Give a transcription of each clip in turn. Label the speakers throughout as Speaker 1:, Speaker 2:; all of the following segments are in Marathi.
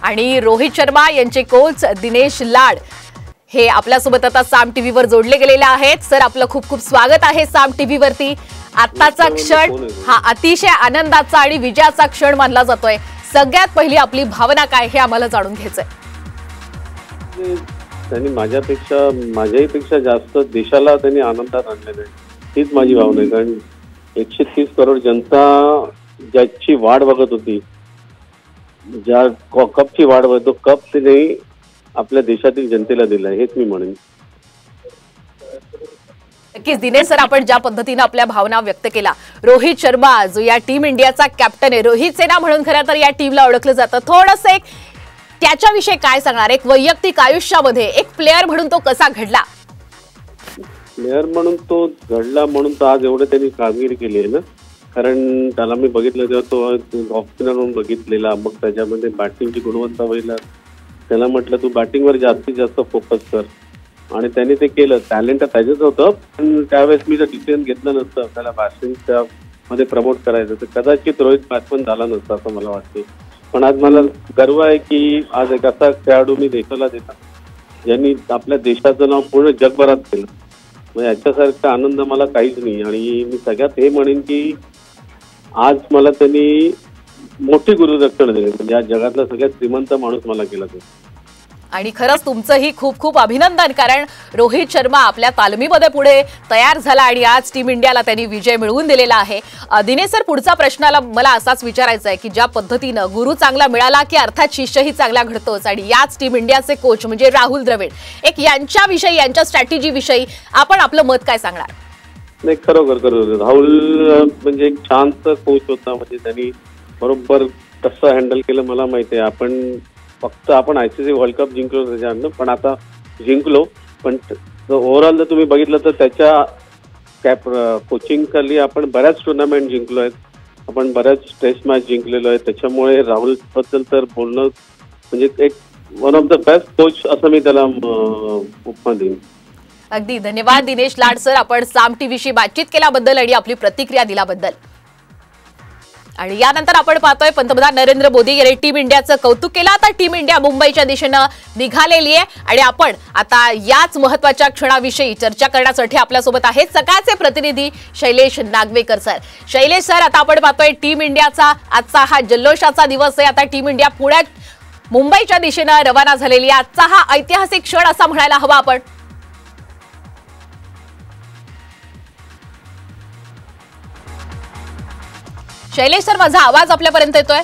Speaker 1: आणि रोहित शर्मा यांचे कोच दिनेश लाड हे आपल्यासोबत आता साम टीव्हीवर जोडले गेलेले आहेत। सर, आपलं खूप खूप स्वागत आहे साम टीव्हीवरती। आताचा क्षण हा अतिशय आनंदाचा आणि विजयाचा क्षण मानला जातोय। सगळ्यात पहिली आपली भावना काय हे आम्हाला जाणून घ्यायचंय।
Speaker 2: त्यांनी माझ्याहीपेक्षा जास्त देशाला त्यांनी आनंदात आणलेलं आहे, हीच माझी भावना आहे। कारण 130 करोड जनता ज्याची वाट बघत होती, ज्या कपची वाट बघतो, कप त्यांनी आपल्या देशातील जनतेला दिला, हेच मी म्हणेन।
Speaker 1: नक्कीच दिनेश सर, आपण ज्या पद्धतीने आपल्या भावना व्यक्त केला, रोहित शर्मा जो या टीम इंडियाचा कॅप्टन आहे, रोहित सेना म्हणून खरं तर या टीमला ओळखलं जातं, थोडंसं एक त्याच्याविषयी काय सांगणार? एक वैयक्तिक आयुष्यामध्ये एक प्लेयर म्हणून तो कसा घडला?
Speaker 2: प्लेयर म्हणून तो घडला म्हणून तर आज एवढं त्यांनी कामगिरी केली आहे ना। कारण त्याला मी बघितलं तेव्हा तो ऑफ स्पिनर म्हणून बघितलेला, मग त्याच्यामध्ये बॅटिंगची गुणवत्ता बघितला, त्याला म्हटलं तू बॅटिंगवर जास्तीत जास्त फोकस कर, आणि त्यांनी ते केलं। टॅलेंट त्याच्याच होतं, पण त्यावेळेस मी जर डिसिजन घेतलं नसतं त्याला बॅट्समॅनच्या मध्ये प्रमोट करायचं तर कदाचित रोहित बॅट्समॅन झाला नसता असं मला वाटतं। पण आज मला गर्व आहे की आज एक असा खेळाडू मी देशाला देता ज्यांनी आपल्या देशाचं नाव पूर्ण जगभरात केलं, म्हणजे याच्यासारखा आनंद मला काहीच नाही। आणि मी सगळ्यात हे म्हणेन की आज मला त्यांनी मोठी गुरुदक्षिणा दिली, म्हणजे आज जगातला सगळ्यात श्रीमंत माणूस मला केला तो।
Speaker 1: आणि खरंच तुमचंही खूप खूप अभिनंदन, कारण रोहित शर्मा आपल्या तालमीमध्ये पुढे तयार झाला आणि आज टीम इंडियाला त्यांनी विजय मिळवून दिलेला आहे। दिनेश सर, पुढचा प्रश्नाला मला असाच विचारायचा आहे की ज्या पद्धतीनं गुरु चांगला मिळाला की अर्थात शिष्यही चांगला घडतोच, आणि याच टीम इंडियाचे कोच म्हणजे राहुल द्रविड, एक यांच्याविषयी यांच्या स्ट्रॅटेजी विषयी आपण आपलं मत काय सांगणार?
Speaker 2: नाही, खरोखर राहुल म्हणजे एक शांत कोच होता, म्हणजे त्यांनी बरोबर कसं हँडल केलं मला माहिती आहे। आपण ICC वर्ल्ड कप जिंकलो त्याच्यानंतर, पण आता जिंकलो, पण ओव्हरऑल जर तुम्ही बघितलं तर त्याच्या कोचिंग खाली आपण बऱ्याच टुर्नामेंट जिंकलो आहेत, आपण बऱ्याच टेस्ट मॅच जिंकलेलो आहे। त्याच्यामुळे राहुल बद्दल तर बोलणं म्हणजे एक one of the best coach असं मी त्याला उपमा देईन।
Speaker 1: अगदी धन्यवाद दिनेश लाड सर, आपण साम टीव्हीशी बातचीत केल्याबद्दल आणि आपली प्रतिक्रिया दिल्याबद्दल। आणि यानंतर आपण पाहतोय पंतप्रधान नरेंद्र मोदी यांनी टीम इंडियाचं कौतुक केलं। आता टीम इंडिया मुंबईच्या दिशेनं निघालेली आहे आणि आपण आता याच महत्त्वाच्या क्षणाविषयी चर्चा करण्यासाठी आपल्यासोबत आहेत सकाळचे प्रतिनिधी शैलेश नागवेकर सर। शैलेश सर, आता आपण पाहतोय टीम इंडियाचा आजचा हा जल्लोषाचा दिवस आहे। आता टीम इंडिया पुण्यात मुंबईच्या दिशेनं रवाना झालेली आहे। आजचा हा ऐतिहासिक क्षण असा म्हणायला हवा आपण। शैलेश सर, माझा आवाज आपल्यापर्यंत येतोय?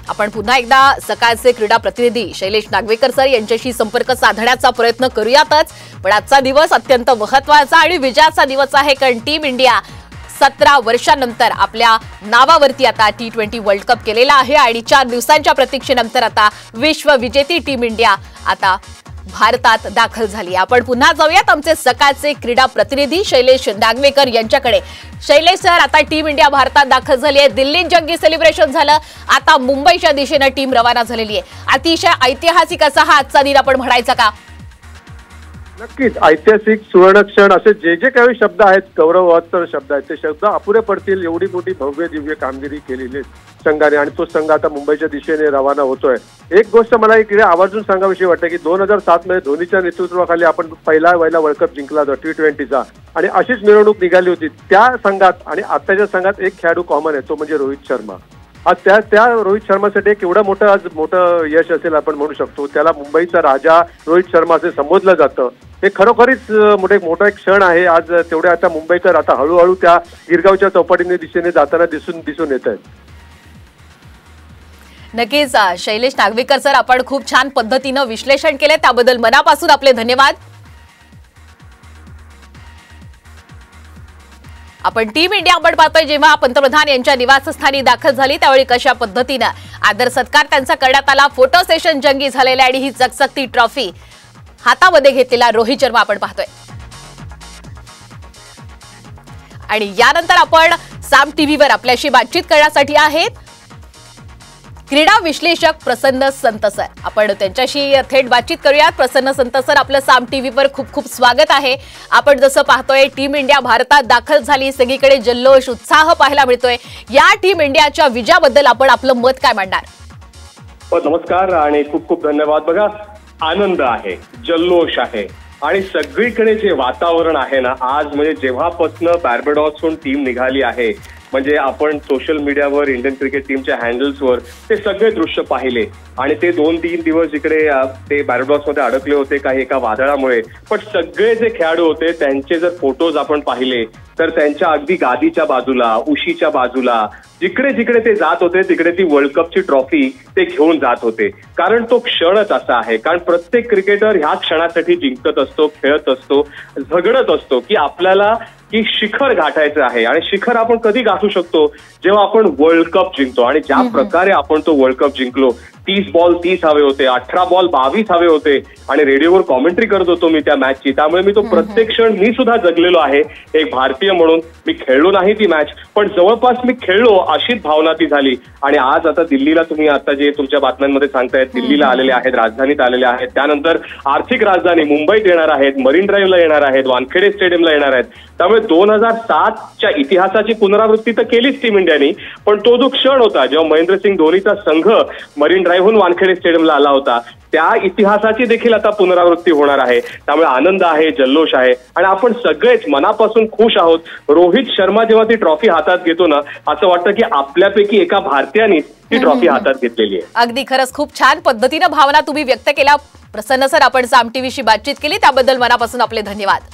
Speaker 1: आपण पुन्हा एकदा सकाळचे क्रीडा प्रतिनिधी शैलेश नागवेकर सर यांच्याशी संपर्क साधण्याचा प्रयत्न करूयातच, पण आजचा दिवस अत्यंत महत्त्वाचा आणि विजयाचा दिवस आहे, कारण टीम इंडिया 17 वर्षांनंतर आपल्या नावावरती आता T20 वर्ल्ड कप केलेला आहे आणि 4 दिवसांच्या प्रतीक्षेनंतर आता विश्वविजेती टीम इंडिया आता भारतात दाखल झाली। आपण पुन्हा जाऊयात आमचे सकाळचे क्रीडा प्रतिनिधी शैलेश नागवेकर यांच्याकडे। शैलेश सर, आता टीम इंडिया भारतात दाखल झाली आहे, दिल्लीत जंगी सेलिब्रेशन झालं, आता मुंबईच्या दिशेनं टीम रवाना झालेली आहे। अतिशय ऐतिहासिक असा हा आजचा दिन आपण म्हणायचा का?
Speaker 3: नक्कीच ऐतिहासिक सुवर्णक्षण असे जे काही शब्द आहेत, गौरवोत्तर शब्द आहेत, ते शब्द अपुरे पडतील। एवढी मोठी भव्य दिव्य कामगिरी केलेली संघाने आणि तो संघ आता मुंबईच्या दिशेने रवाना होतोय। एक गोष्ट मला इकडे आवर्जून सांगावीशी वाटते की 2007 मध्ये धोनीच्या नेतृत्वाखाली आपण पहिला वर्ल्ड कप जिंकला होता T20चा, आणि अशीच मिरवणूक निघाली होती। त्या संघात आणि आताच्या संघात एक खेळाडू कॉमन आहे, तो म्हणजे रोहित शर्मा। आज त्या रोहित शर्मासाठी एक एवढं मोठं यश असेल आपण म्हणू शकतो। त्याला मुंबईचा राजा रोहित शर्मा असे संबोधलं जातं। हे खरोखरीच मोठा एक क्षण आहे आज। तेवढे आता मुंबईकर आता हळूहळू त्या गिरगावच्या चौपाटीने दिशेने जाताना दिसून येत आहेत।
Speaker 1: नक्कीच शैलेश नागवेकर सर, आपण खूप छान पद्धतीनं विश्लेषण केले, त्याबद्दल मनापासून आपले धन्यवाद। आपण टीम इंडिया आपण पाहतोय जेव्हा पंतप्रधान यांच्या निवासस्थानी दाखल झाली त्यावेळी कशा पद्धतीनं आदर सत्कार त्यांचा करण्यात आला, फोटो सेशन जंगी झालेले आणि ही चकचकती ट्रॉफी हातामध्ये घेतलेला रोहित शर्मा आपण पाहतोय। आणि यानंतर आपण साम टीव्हीवर आपल्याशी बातचीत करण्यासाठी आहेत क्रीडा विश्लेषक प्रसन्न संत सर, आपण त्यांच्याशी थेट बातचीत करूयात. प्रसन्न संत सर, आपलं साम टीव्हीवर खूप खूप स्वागत आहे. आपण जसं पाहतोय टीम इंडिया भारतात दाखल झाली, सगळीकडे जल्लोष उत्साह पाहायला मिळतोय. या टीम इंडियाच्या विजयाबद्दल आपण आपलं मत काय मांडणार?
Speaker 4: नमस्कार आणि खूप खूप धन्यवाद. बघा, आनंद आहे, जल्लोष आहे आणि सगळीकडे जे वातावरण आहे ना आज, म्हणजे जेव्हापासून बार्बाडॉसहून टीम निघाली आहे, म्हणजे आपण सोशल मीडियावर इंडियन क्रिकेट टीमच्या हँडल्सवर ते सगळे दृश्य पाहिले आणि ते 2-3 दिवस इकडे ते बार्बाडॉसमध्ये अडकले होते काही एका वादळामुळे, पण सगळे जे खेळाडू होते त्यांचे जर फोटोज आपण पाहिले तर त्यांच्या अगदी गादीच्या बाजूला, उशीच्या बाजूला, जिकडे जिकडे ते जात होते तिकडे ती वर्ल्ड कपची ट्रॉफी ते घेऊन जात होते. कारण तो क्षणच असा आहे, कारण प्रत्येक क्रिकेटर ह्या क्षणासाठी जिंकत असतो, खेळत असतो, झगडत असतो की आपल्याला की शिखर गाठायचं आहे. आणि शिखर आपण कधी गाठू शकतो? जेव्हा आपण वर्ल्ड कप जिंकतो. आणि ज्या प्रकारे आपण तो वर्ल्ड कप जिंकलो, 30 बॉल 30 हवे होते, 18 बॉल 22 हवे होते आणि रेडिओवर कॉमेंट्री करत होतो मी त्या मॅचची. त्यामुळे मी तो प्रत्येक क्षण मी सुद्धा जगलेलो आहे एक भारतीय म्हणून. मी खेळलो नाही ती मॅच, पण जवळपास मी खेळलो अशीच भावना ती झाली. आणि आज आता दिल्लीला, तुम्ही आता जे तुमच्या बातम्यांमध्ये सांगतायत, दिल्लीला आलेले आहेत, राजधानीत आलेले आहेत, त्यानंतर आर्थिक राजधानी मुंबईत येणार आहेत, मरीन ड्राईव्हला येणार आहेत, वानखेडे स्टेडियमला येणार आहेत. त्यामुळे 2007च्या इतिहासाची पुनरावृत्ती तर केलीच टीम इंडियानी, पण तो जो क्षण होता जेव्हा महेंद्रसिंग धोनीचा संघ मरीन ड्राईव्हहून वानखेडे स्टेडियमला आला होता, त्या इतिहासाची देखील आता पुनरावृत्ती होणार आहे. त्यामुळे आनंद आहे, जल्लोष आहे आणि आपण सगळेच मनापासून खुश आहोत. रोहित शर्मा जेव्हा ती ट्रॉफी हातात घेतो ना, असं वाटतं की आपल्यापैकी एका भारतीयाने ती ट्रॉफी हातात घेतलेली आहे.
Speaker 1: अगदी खरंच खूप छान पद्धतीनं भावना तुम्ही व्यक्त केल्या प्रसन्न सर. आपण साम टीव्हीशी बातचीत केली त्याबद्दल मनापासून आपले धन्यवाद.